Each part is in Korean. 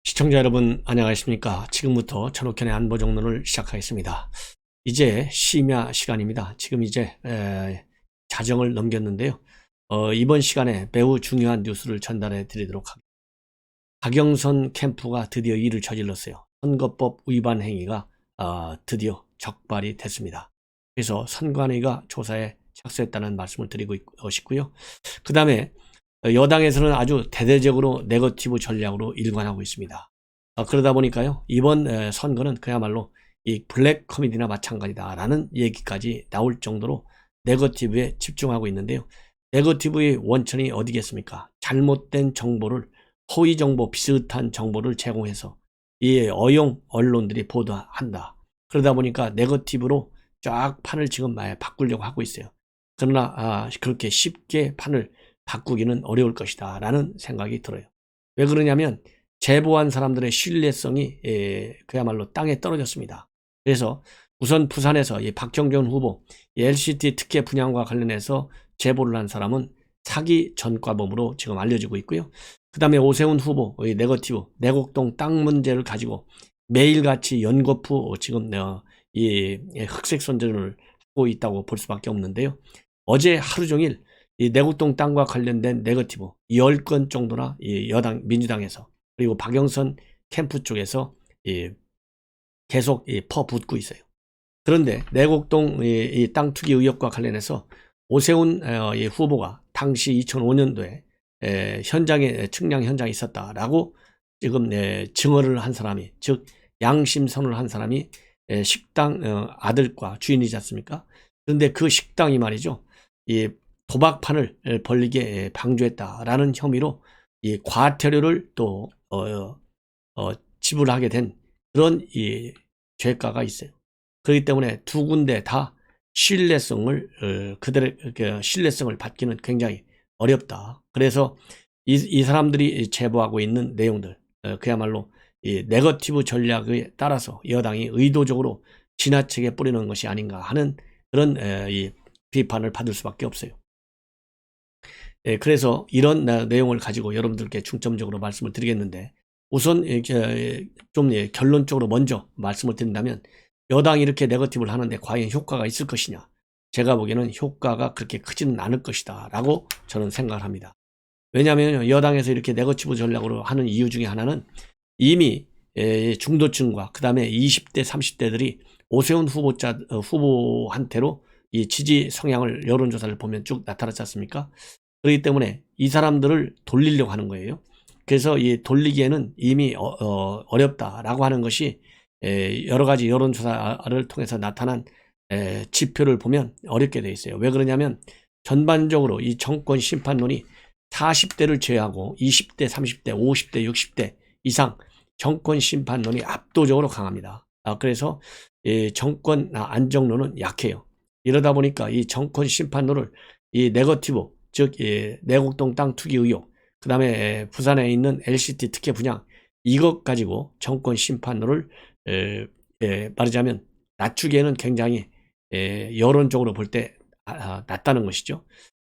시청자 여러분 안녕하십니까. 지금부터 천옥현의 안보정론을 시작하겠습니다. 이제 심야 시간입니다. 지금 이제 자정을 넘겼는데요. 이번 시간에 매우 중요한 뉴스를 전달해 드리도록 하겠습니다. 박영선 캠프가 드디어 일을 저질렀어요. 선거법 위반 행위가 드디어 적발이 됐습니다. 그래서 선관위가 조사에 착수했다는 말씀을 드리고 싶고요. 그 다음에 여당에서는 아주 대대적으로 네거티브 전략으로 일관하고 있습니다. 그러다 보니까요, 이번 선거는 그야말로 이 블랙 코미디나 마찬가지다라는 얘기까지 나올 정도로 네거티브에 집중하고 있는데요. 네거티브의 원천이 어디겠습니까? 잘못된 정보를, 허위 정보, 비슷한 정보를 제공해서 이 어용 언론들이 보도한다. 그러다 보니까 네거티브로 쫙 판을 지금 바꾸려고 하고 있어요. 그러나 그렇게 쉽게 판을 바꾸기는 어려울 것이다 라는 생각이 들어요. 왜 그러냐면 제보한 사람들의 신뢰성이 그야말로 땅에 떨어졌습니다. 그래서 우선 부산에서 이 박정전 후보 LCT 특혜 분양과 관련해서 제보를 한 사람은 사기 전과범으로 지금 알려지고 있고요. 그 다음에 오세훈 후보 네거티브 내곡동 땅 문제를 가지고 매일같이 연거푸 지금 이 흑색 선전을 하고 있다고 볼 수밖에 없는데요. 어제 하루 종일 이 내곡동 땅과 관련된 네거티브 10건 정도나 이 여당 민주당에서 그리고 박영선 캠프 쪽에서 계속 퍼붓고 있어요. 그런데 내곡동 이 땅 투기 의혹과 관련해서 오세훈 후보가 당시 2005년도에 현장에 측량 현장에 있었다라고 지금 증언을 한 사람이, 즉 양심 선언을 한 사람이 식당 아들과 주인이지 않습니까? 그런데 그 식당이 말이죠, 이 도박판을 벌리게 방조했다라는 혐의로 이 과태료를 또 지불하게 된 그런 이 죄가가 있어요. 그렇기 때문에 두 군데 다 신뢰성을 그들의 신뢰성을 받기는 굉장히 어렵다. 그래서 이 사람들이 제보하고 있는 내용들 그야말로 이 네거티브 전략에 따라서 여당이 의도적으로 지나치게 뿌리는 것이 아닌가 하는 그런 이 비판을 받을 수밖에 없어요. 그래서 이런 내용을 가지고 여러분들께 중점적으로 말씀을 드리겠는데, 우선 좀 결론적으로 먼저 말씀을 드린다면, 여당이 이렇게 네거티브를 하는데 과연 효과가 있을 것이냐? 제가 보기에는 효과가 그렇게 크지는 않을 것이다 라고 저는 생각을 합니다. 왜냐하면 여당에서 이렇게 네거티브 전략으로 하는 이유 중에 하나는 이미 중도층과 그 다음에 20대 30대들이 오세훈 후보한테로 이 지지 성향을 여론조사를 보면 쭉 나타났지 않습니까? 그렇기 때문에 이 사람들을 돌리려고 하는 거예요. 그래서 이 돌리기에는 이미 어렵다라고 하는 것이 여러 가지 여론조사를 통해서 나타난 지표를 보면 어렵게 돼 있어요. 왜 그러냐면 전반적으로 이 정권 심판론이 40대를 제외하고 20대, 30대, 50대, 60대 이상 정권 심판론이 압도적으로 강합니다. 그래서 정권 안정론은 약해요. 이러다 보니까 이 정권 심판론을 이 네거티브, 즉 내곡동 땅 투기 의혹, 그 다음에 부산에 있는 LCT 특혜 분양, 이것 가지고 정권 심판론을 말하자면 낮추기에는 굉장히 여론적으로 볼 때 낮다는 것이죠.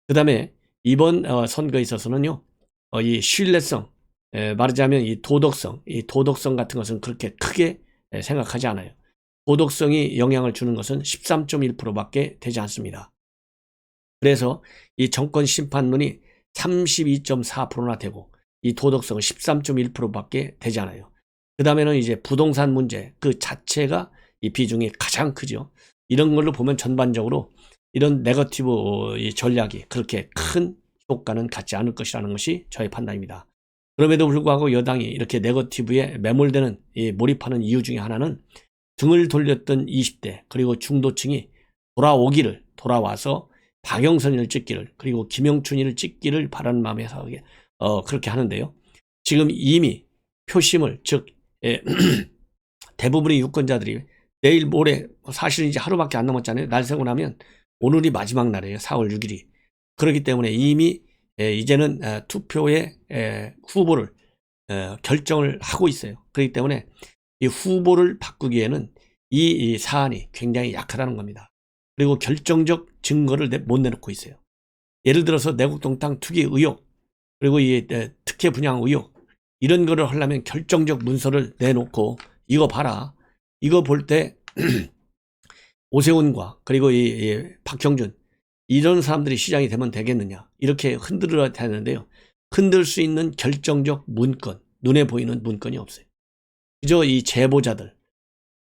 그 다음에 이번 선거에 있어서는요, 이 신뢰성, 말하자면 이 도덕성 같은 것은 그렇게 크게 생각하지 않아요. 도덕성이 영향을 주는 것은 13.1%밖에 되지 않습니다. 그래서 이 정권 심판론이 32.4%나 되고 이 도덕성은 13.1%밖에 되지 않아요. 그 다음에는 이제 부동산 문제 그 자체가 이 비중이 가장 크죠. 이런 걸로 보면 전반적으로 이런 네거티브 전략이 그렇게 큰 효과는 갖지 않을 것이라는 것이 저의 판단입니다. 그럼에도 불구하고 여당이 이렇게 네거티브에 매몰되는 몰입하는 이유 중에 하나는 등을 돌렸던 20대 그리고 중도층이 돌아와서 박영선을 찍기를 그리고 김영춘이를 찍기를 바라는 마음에서 그렇게 하는데요. 지금 이미 표심을, 즉 대부분의 유권자들이 내일 모레, 사실 이제 하루밖에 안 남았잖아요. 날 세고 나면 오늘이 마지막 날이에요. 4월 6일이. 그렇기 때문에 이미 이제는 투표의 후보를 결정을 하고 있어요. 그렇기 때문에 이 후보를 바꾸기에는 이 사안이 굉장히 약하다는 겁니다. 그리고 결정적 증거를 못 내놓고 있어요. 예를 들어서 내곡동 땅 투기 의혹, 그리고 이 특혜 분양 의혹, 이런 거를 하려면 결정적 문서를 내놓고 이거 봐라. 이거 볼 때 오세훈과 그리고 이 박형준 이런 사람들이 시장이 되면 되겠느냐 이렇게 흔들어야 되는데요. 흔들 수 있는 결정적 문건, 눈에 보이는 문건이 없어요. 그저 이 제보자들,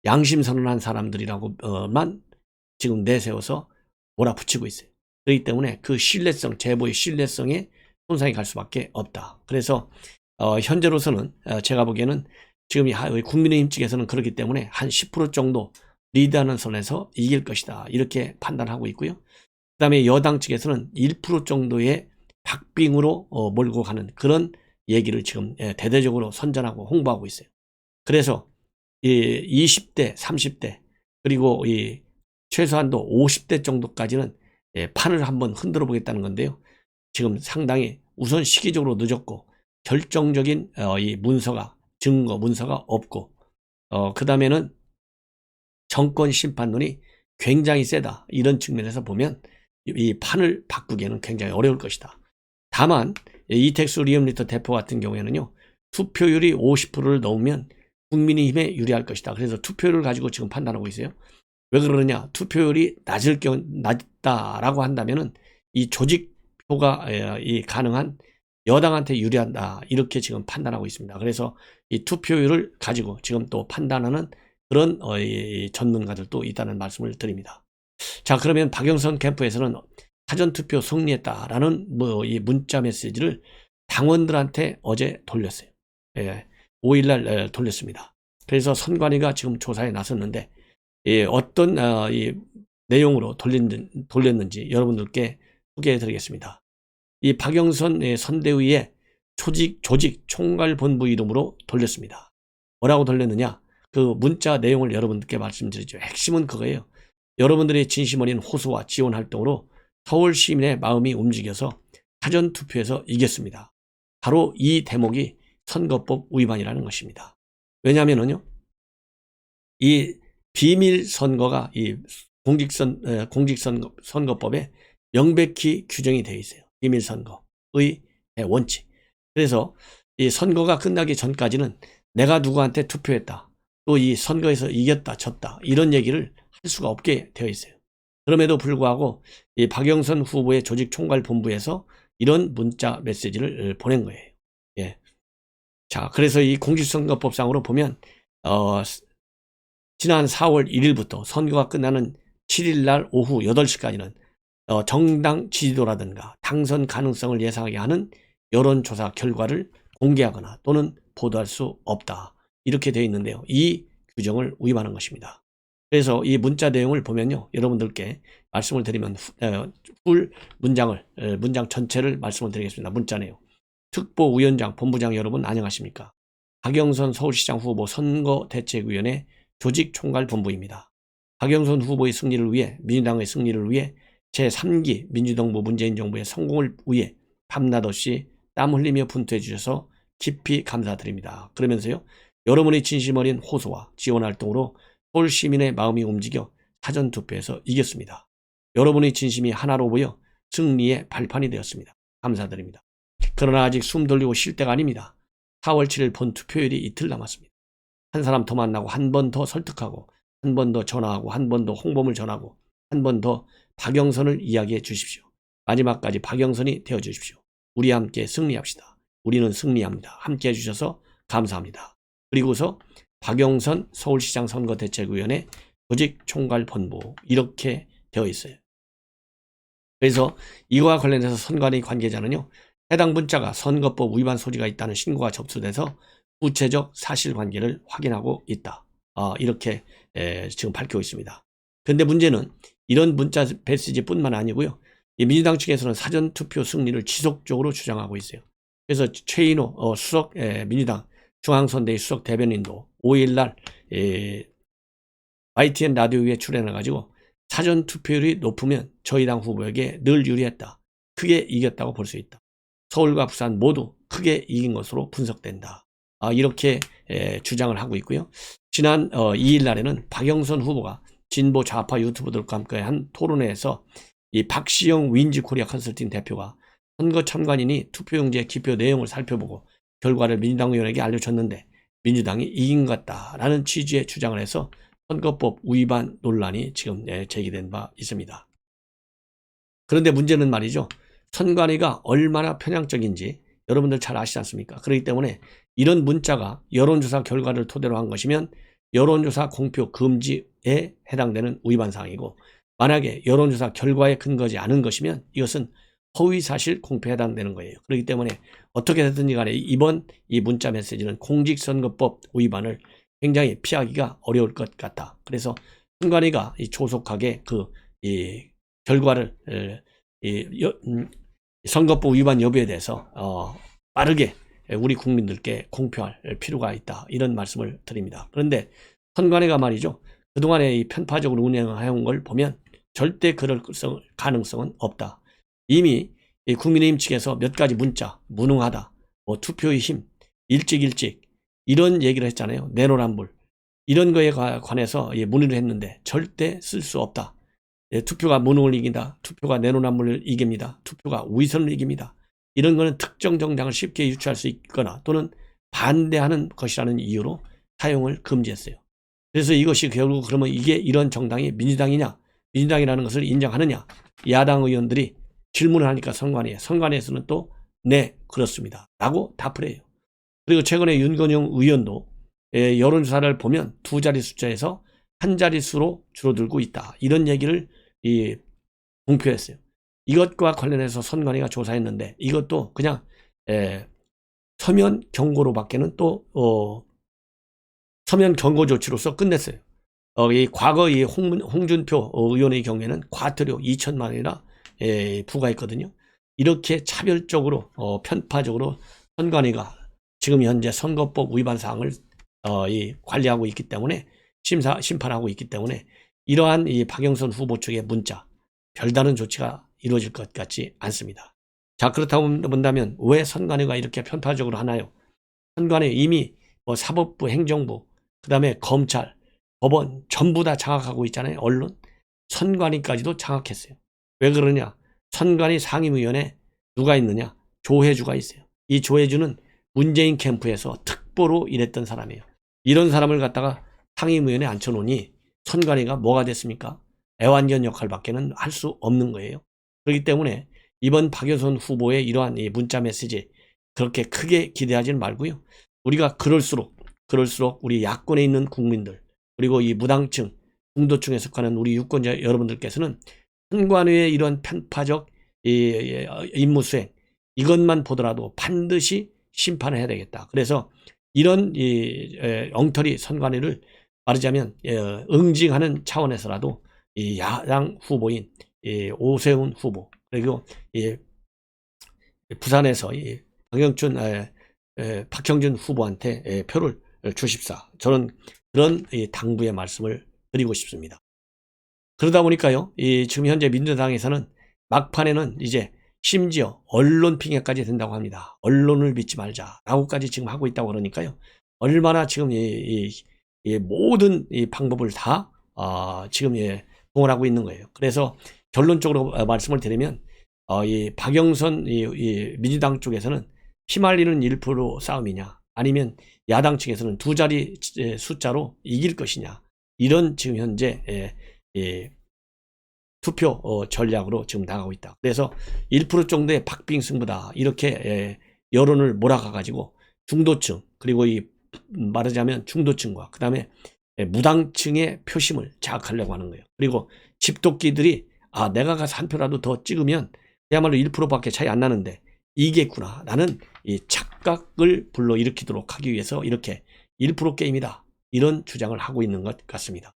양심 선언한 사람들이라고만 지금 내세워서 몰아붙이고 있어요. 그렇기 때문에 그 신뢰성, 제보의 신뢰성에 손상이 갈 수밖에 없다. 그래서 현재로서는 제가 보기에는 지금 국민의힘 측에서는 그렇기 때문에 한 10% 정도 리드하는 선에서 이길 것이다. 이렇게 판단하고 있고요. 그 다음에 여당 측에서는 1% 정도의 박빙으로 몰고 가는 그런 얘기를 지금 대대적으로 선전하고 홍보하고 있어요. 그래서 이 20대, 30대 그리고 이 최소한도 50대 정도까지는 판을 한번 흔들어 보겠다는 건데요. 지금 상당히 우선 시기적으로 늦었고 결정적인 이 문서가 증거 문서가 없고 그 다음에는 정권 심판론이 굉장히 세다. 이런 측면에서 보면 이 판을 바꾸기에는 굉장히 어려울 것이다. 다만 이택수 리엄리터 대표 같은 경우에는요. 투표율이 50%를 넘으면 국민의힘에 유리할 것이다. 그래서 투표율을 가지고 지금 판단하고 있어요. 왜 그러느냐? 투표율이 낮다라고 한다면은 이 조직표가 가능한 여당한테 유리한다. 이렇게 지금 판단하고 있습니다. 그래서 이 투표율을 가지고 지금 또 판단하는 그런 전문가들도 있다는 말씀을 드립니다. 자, 그러면 박영선 캠프에서는 사전투표 승리했다라는 이 문자 메시지를 당원들한테 어제 돌렸어요. 5일날 돌렸습니다. 그래서 선관위가 지금 조사에 나섰는데 어떤 이 내용으로 돌렸는지 여러분들께 소개해 드리겠습니다. 이 박영선 선대위의 조직 총괄본부 이름으로 돌렸습니다. 뭐라고 돌렸느냐? 그 문자 내용을 여러분들께 말씀드리죠. 핵심은 그거예요. 여러분들의 진심 어린 호소와 지원 활동으로 서울 시민의 마음이 움직여서 사전투표에서 이겼습니다. 바로 이 대목이 선거법 위반이라는 것입니다. 왜냐하면요, 이 비밀 선거가 이 공직선거법에 명백히 규정이 되어 있어요. 비밀 선거의 원칙. 그래서 이 선거가 끝나기 전까지는 내가 누구한테 투표했다, 또 이 선거에서 이겼다, 졌다 이런 얘기를 할 수가 없게 되어 있어요. 그럼에도 불구하고 이 박영선 후보의 조직총괄본부에서 이런 문자 메시지를 보낸 거예요. 예. 자, 그래서 이 공직선거법상으로 보면 지난 4월 1일부터 선거가 끝나는 7일날 오후 8시까지는 정당 지지도라든가 당선 가능성을 예상하게 하는 여론조사 결과를 공개하거나 또는 보도할 수 없다. 이렇게 되어 있는데요. 이 규정을 위반한 것입니다. 그래서 이 문자 내용을 보면요. 여러분들께 말씀을 드리면 풀 문장 전체를 말씀을 드리겠습니다. 문자 내용. 특보위원장, 본부장 여러분 안녕하십니까? 박영선 서울시장 후보 선거대책위원회 조직총괄본부입니다. 박영선 후보의 승리를 위해, 민주당의 승리를 위해 제3기 민주정부 문재인 정부의 성공을 위해 밤낮 없이 땀 흘리며 분투해 주셔서 깊이 감사드립니다. 그러면서요, 여러분의 진심 어린 호소와 지원 활동으로 서울 시민의 마음이 움직여 사전투표에서 이겼습니다. 여러분의 진심이 하나로 모여 승리의 발판이 되었습니다. 감사드립니다. 그러나 아직 숨 돌리고 쉴 때가 아닙니다. 4월 7일 본 투표율이 이틀 남았습니다. 한 사람 더 만나고, 한 번 더 설득하고, 한 번 더 전화하고, 한 번 더 홍보물 전하고, 한 번 더 박영선을 이야기해 주십시오. 마지막까지 박영선이 되어 주십시오. 우리 함께 승리합시다. 우리는 승리합니다. 함께 해주셔서 감사합니다. 그리고서 박영선 서울시장 선거대책위원회 조직총괄본부 이렇게 되어 있어요. 그래서 이와 관련해서 선관위 관계자는요, 해당 문자가 선거법 위반 소지가 있다는 신고가 접수돼서 구체적 사실관계를 확인하고 있다. 이렇게 지금 밝히고 있습니다. 그런데 문제는 이런 문자 메시지뿐만 아니고요. 이 민주당 측에서는 사전투표 승리를 지속적으로 주장하고 있어요. 그래서 최인호 수석 민주당 중앙선대위 수석 대변인도 5일날 YTN 라디오에 출연해가지고 사전투표율이 높으면 저희 당 후보에게 늘 유리했다. 크게 이겼다고 볼 수 있다. 서울과 부산 모두 크게 이긴 것으로 분석된다. 이렇게 주장을 하고 있고요. 지난 2일 날에는 박영선 후보가 진보 좌파 유튜버들과 함께 한 토론회에서 이 박시영 윈지 코리아 컨설팅 대표가 선거 참관인이 투표용지의 기표 내용을 살펴보고 결과를 민주당 의원에게 알려줬는데 민주당이 이긴 것 같다라는 취지의 주장을 해서 선거법 위반 논란이 지금 제기된 바 있습니다. 그런데 문제는 말이죠. 선관위가 얼마나 편향적인지 여러분들 잘 아시지 않습니까? 그렇기 때문에 이런 문자가 여론조사 결과를 토대로 한 것이면 여론조사 공표 금지에 해당되는 위반 사항이고, 만약에 여론조사 결과에 근거하지 않은 것이면 이것은 허위사실 공표에 해당되는 거예요. 그렇기 때문에 어떻게 됐든지 간에 이번 이 문자 메시지는 공직선거법 위반을 굉장히 피하기가 어려울 것 같다. 그래서 선관위가 조속하게 이 결과를 선거법 위반 여부에 대해서 빠르게 우리 국민들께 공표할 필요가 있다, 이런 말씀을 드립니다. 그런데 선관위가 말이죠, 그동안에 이 편파적으로 운영해온 걸 보면 절대 그럴 가능성은 없다. 이미 국민의힘 측에서 몇 가지 문자, 무능하다, 뭐 투표의 힘, 일찍 이런 얘기를 했잖아요. 내로남불, 이런 거에 관해서 문의를 했는데 절대 쓸 수 없다. 투표가 무능을 이긴다, 투표가 내로남불을 이깁니다, 투표가 위선을 이깁니다, 이런 거는 특정 정당을 쉽게 유추할 수 있거나 또는 반대하는 것이라는 이유로 사용을 금지했어요. 그래서 이것이 결국 그러면 이게 이런 정당이 민주당이냐, 민주당이라는 것을 인정하느냐, 야당 의원들이 질문을 하니까 선관위에서는 또 네, 그렇습니다 라고 답을 해요. 그리고 최근에 윤건영 의원도 여론조사를 보면 두 자리 숫자에서 한 자릿수로 줄어들고 있다, 이런 얘기를 공표했어요. 이것과 관련해서 선관위가 조사했는데 이것도 그냥 서면 경고로 밖에는 또 서면 경고 조치로서 끝냈어요. 이 과거 이 홍준표 의원의 경우에는 과태료 2천만 원이나 부과했거든요. 이렇게 차별적으로 편파적으로 선관위가 지금 현재 선거법 위반 사항을 관리하고 있기 때문에 심판하고 있기 때문에 이러한 이 박영선 후보 측의 문자, 별다른 조치가 이루어질 것 같지 않습니다. 자, 그렇다고 본다면 왜 선관위가 이렇게 편파적으로 하나요? 선관위 이미 사법부, 행정부, 그 다음에 검찰, 법원 전부 다 장악하고 있잖아요. 언론, 선관위까지도 장악했어요. 왜 그러냐? 선관위 상임위원회 누가 있느냐? 조혜주가 있어요. 이 조혜주는 문재인 캠프에서 특보로 일했던 사람이에요. 이런 사람을 갖다가 상임위원회에 앉혀놓으니 선관위가 뭐가 됐습니까? 애완견 역할밖에는 할 수 없는 거예요. 그렇기 때문에 이번 박영선 후보의 이러한 이 문자 메시지 그렇게 크게 기대하지는 말고요. 우리가 그럴수록 우리 야권에 있는 국민들, 그리고 이 무당층, 중도층에 속하는 우리 유권자 여러분들께서는 선관위의 이런 편파적 임무 수행, 이것만 보더라도 반드시 심판을 해야 되겠다. 그래서 이런 엉터리 선관위를 말하자면 응징하는 차원에서라도 이 야당 후보인 오세훈 후보, 그리고 부산에서 박형준 후보한테 표를 주십사, 저는 그런 당부의 말씀을 드리고 싶습니다. 그러다 보니까요, 지금 현재 민주당에서는 막판에는 이제 심지어 언론 핑계까지 된다고 합니다. 언론을 믿지 말자라고까지 지금 하고 있다고 그러니까요, 얼마나 지금 모든 이 방법을 다 지금 동원하고 있는 거예요. 그래서 결론적으로 말씀을 드리면 이 박영선 민주당 쪽에서는 휘말리는 1% 싸움이냐, 아니면 야당 측에서는 두 자리 숫자로 이길 것이냐, 이런 지금 현재 투표 전략으로 지금 나가고 있다. 그래서 1% 정도의 박빙승부다, 이렇게 여론을 몰아가가지고 중도층, 그리고 말하자면 중도층과 그 다음에 무당층의 표심을 자극하려고 하는 거예요. 그리고 집도끼들이 내가 가서 한 표라도 더 찍으면 그야말로 1%밖에 차이 안 나는데 이겠구나 라는 이 착각을 불러일으키도록 하기 위해서 이렇게 1% 게임이다, 이런 주장을 하고 있는 것 같습니다.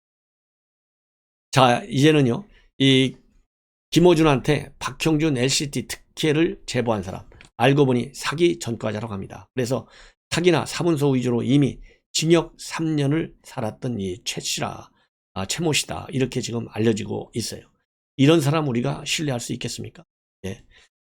자, 이제는요, 이 김어준한테 박형준 LCT 특혜를 제보한 사람, 알고 보니 사기 전과자라고 합니다. 그래서 사기나 사문서 위조로 이미 징역 3년을 살았던 이 최모 씨다, 이렇게 지금 알려지고 있어요. 이런 사람 우리가 신뢰할 수 있겠습니까?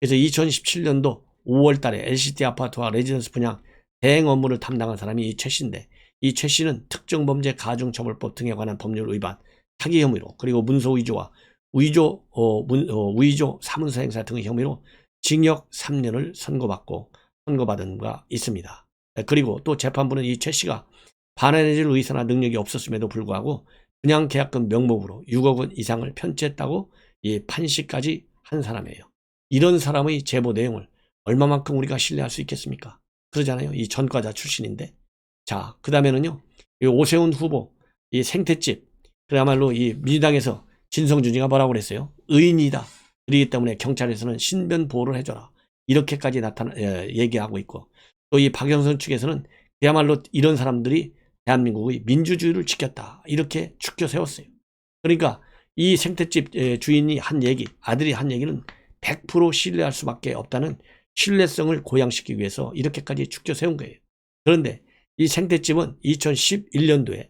그래서 2017년도 5월 달에 LCT 아파트와 레지던스 분양 대행 업무를 담당한 사람이 이 최 씨인데, 이 최 씨는 특정범죄 가중처벌법 등에 관한 법률 위반, 사기 혐의로, 그리고 문서 위조와 위조 사문서 행사 등의 혐의로 징역 3년을 선고받은 바 있습니다. 그리고 또 재판부는 이 최 씨가 반환해줄 의사나 능력이 없었음에도 불구하고 그냥 계약금 명목으로 6억 원 이상을 편취했다고 이 판시까지 한 사람이에요. 이런 사람의 제보 내용을 얼마만큼 우리가 신뢰할 수 있겠습니까? 그러잖아요. 이 전과자 출신인데. 자, 그 다음에는요, 이 오세훈 후보, 이 생태집, 그야말로 이 민주당에서 진성준이가 뭐라고 그랬어요? 의인이다. 그렇기 때문에 경찰에서는 신변 보호를 해줘라. 이렇게까지 얘기하고 있고, 또 이 박영선 측에서는 그야말로 이런 사람들이 대한민국의 민주주의를 지켰다. 이렇게 추켜 세웠어요. 그러니까 이 생태집 주인이 한 얘기, 아들이 한 얘기는 100% 신뢰할 수밖에 없다는 신뢰성을 고양시키기 위해서 이렇게까지 추켜 세운 거예요. 그런데 이 생태집은 2011년도에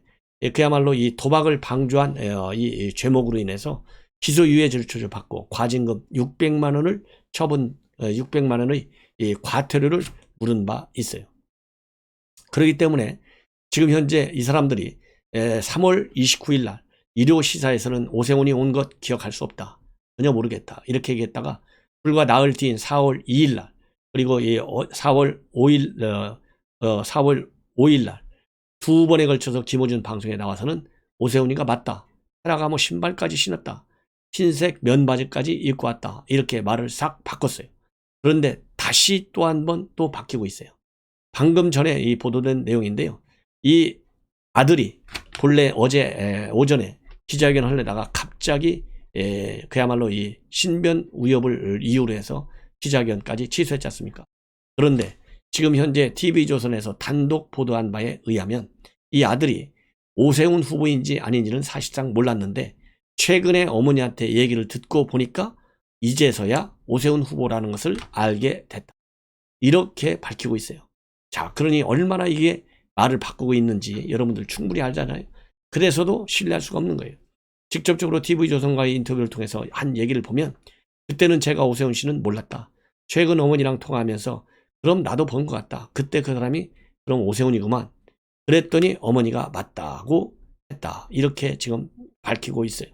그야말로 이 도박을 방조한 이 죄목으로 인해서 기소유예 절차를 받고 과징금 600만 원을 처분, 600만 원의 이 과태료를 물은 바 있어요. 그렇기 때문에 지금 현재 이 사람들이 3월 29일 날 일요 시사에서는 오세훈이 온 것 기억할 수 없다. 전혀 모르겠다. 이렇게 얘기했다가 불과 나흘 뒤인 4월 2일 날 그리고 4월 5일 4월 5일 날 두 번에 걸쳐서 김호준 방송에 나와서는 오세훈이가 맞다. 헤라가 뭐 신발까지 신었다. 흰색 면바지까지 입고 왔다. 이렇게 말을 싹 바꿨어요. 그런데 다시 또 한 번 또 바뀌고 있어요. 방금 전에 이 보도된 내용인데요. 이 아들이 본래 어제 오전에 기자회견을 하려다가 갑자기 그야말로 이 신변 위협을 이유로 해서 기자회견까지 취소했지 않습니까? 그런데 지금 현재 TV조선에서 단독 보도한 바에 의하면 이 아들이 오세훈 후보인지 아닌지는 사실상 몰랐는데 최근에 어머니한테 얘기를 듣고 보니까 이제서야 오세훈 후보라는 것을 알게 됐다. 이렇게 밝히고 있어요. 자, 그러니 얼마나 이게 말을 바꾸고 있는지 여러분들 충분히 알잖아요. 그래서도 신뢰할 수가 없는 거예요. 직접적으로 TV조선과의 인터뷰를 통해서 한 얘기를 보면 그때는 제가 오세훈 씨는 몰랐다. 최근 어머니랑 통화하면서 그럼 나도 본 것 같다. 그때 그 사람이 그럼 오세훈이구만. 그랬더니 어머니가 맞다고 했다. 이렇게 지금 밝히고 있어요.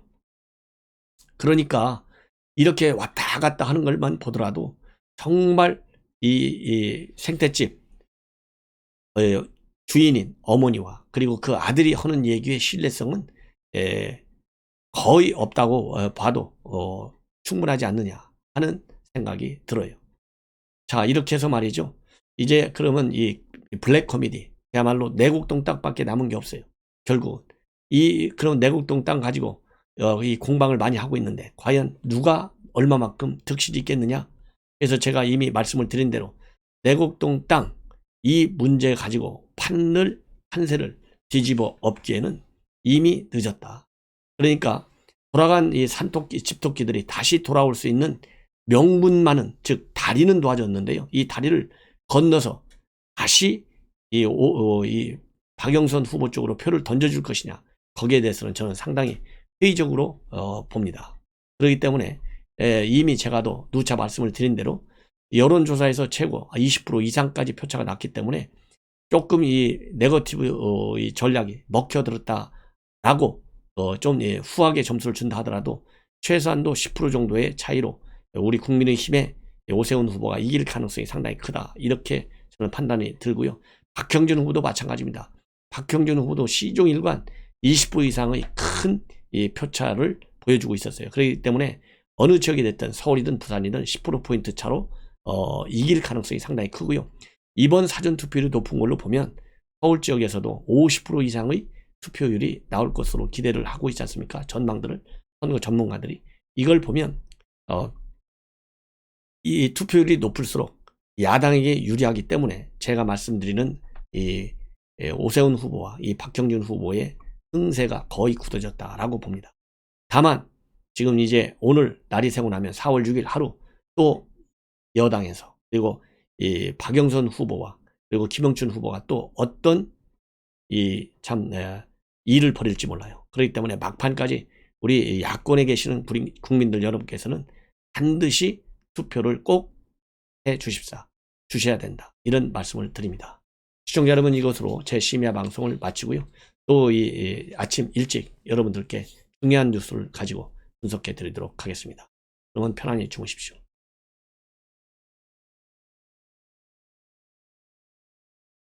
그러니까 이렇게 왔다 갔다 하는 것만 보더라도 정말 이 생태집 주인인 어머니와 그리고 그 아들이 하는 얘기의 신뢰성은 거의 없다고 봐도 충분하지 않느냐 하는 생각이 들어요. 자, 이렇게 해서 말이죠. 이제 그러면 이 블랙 코미디 그야말로 내곡동 땅밖에 남은 게 없어요. 결국은 그런 내곡동 땅 가지고 이 공방을 많이 하고 있는데 과연 누가 얼마만큼 득실이 있겠느냐. 그래서 제가 이미 말씀을 드린 대로 내곡동 땅 이 문제 가지고 판세를 뒤집어 엎기에는 이미 늦었다. 그러니까 돌아간 이 산토끼 집토끼들이 다시 돌아올 수 있는 명분만은 즉 다리는 도와줬는데요. 이 다리를 건너서 다시 이 박영선 후보 쪽으로 표를 던져줄 것이냐 거기에 대해서는 저는 상당히 회의적으로 봅니다. 그렇기 때문에 이미 제가도 누차 말씀을 드린 대로 여론조사에서 최고 20% 이상까지 표차가 났기 때문에 조금 이 네거티브 이 전략이 먹혀들었다라고 좀 후하게 점수를 준다 하더라도 최소한도 10% 정도의 차이로 우리 국민의힘의 오세훈 후보가 이길 가능성이 상당히 크다. 이렇게 저는 판단이 들고요. 박형준 후보도 마찬가지입니다. 박형준 후보도 시종일관 20% 이상의 큰 이 표차를 보여주고 있었어요. 그렇기 때문에 어느 지역이 됐든 서울이든 부산이든 10%포인트 차로 이길 가능성이 상당히 크고요. 이번 사전투표율이 높은 걸로 보면 서울 지역에서도 50% 이상의 투표율이 나올 것으로 기대를 하고 있지 않습니까? 전망들을 선거 전문가들이 이걸 보면 이 투표율이 높을수록 야당에게 유리하기 때문에 제가 말씀드리는 이 오세훈 후보와 이 박형준 후보의 흥세가 거의 굳어졌다라고 봅니다. 다만 지금 이제 오늘 날이 새고 나면 4월 6일 하루 또 여당에서 그리고 이 박영선 후보와 그리고 김영춘 후보가 또 어떤 일을 벌일지 몰라요. 그렇기 때문에 막판까지 우리 야권에 계시는 국민들 여러분께서는 반드시 투표를 꼭 해 주셔야 된다. 이런 말씀을 드립니다. 시청자 여러분, 이것으로 제 심야 방송을 마치고요. 또 아침 일찍 여러분들께 중요한 뉴스를 가지고 분석해 드리도록 하겠습니다. 그러면 편안히 주무십시오.